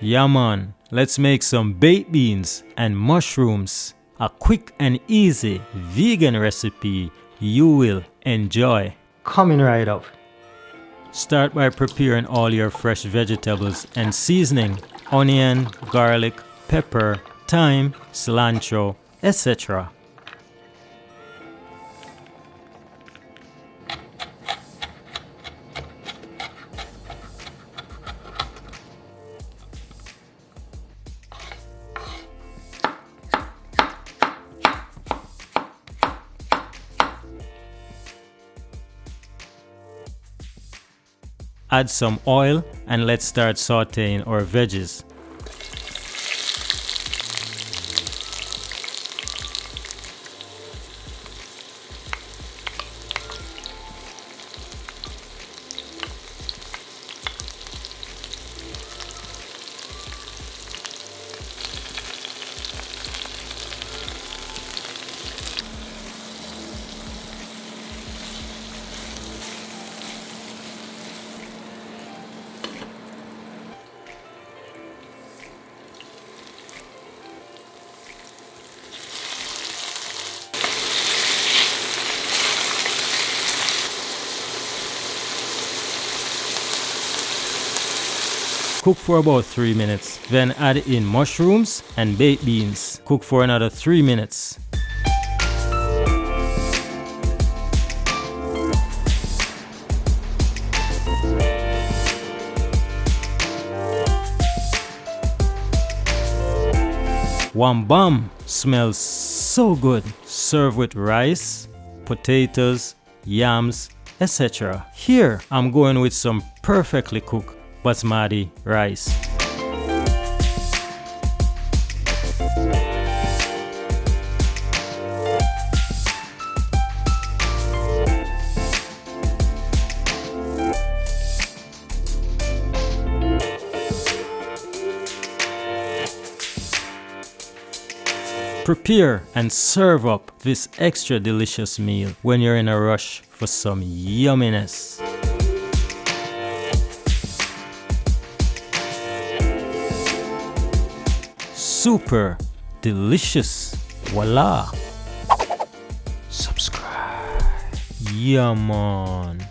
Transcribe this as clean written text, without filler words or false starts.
Yeah man, let's make some baked beans and mushrooms. A quick and easy vegan recipe you will enjoy. Coming right up. Start by preparing all your fresh vegetables and seasoning: onion, garlic, pepper, thyme, cilantro, etc. Add some oil and let's start sauteing our veggies. Cook for about 3 minutes, then add in mushrooms and baked beans. Cook for another 3 minutes. Wambam! Smells so good. Serve with rice, potatoes, yams, etc. Here I'm going with some perfectly cooked basmati rice. Prepare and serve up this extra delicious meal when you're in a rush for some yumminess. Super delicious. Voila. Subscribe. Yeah man.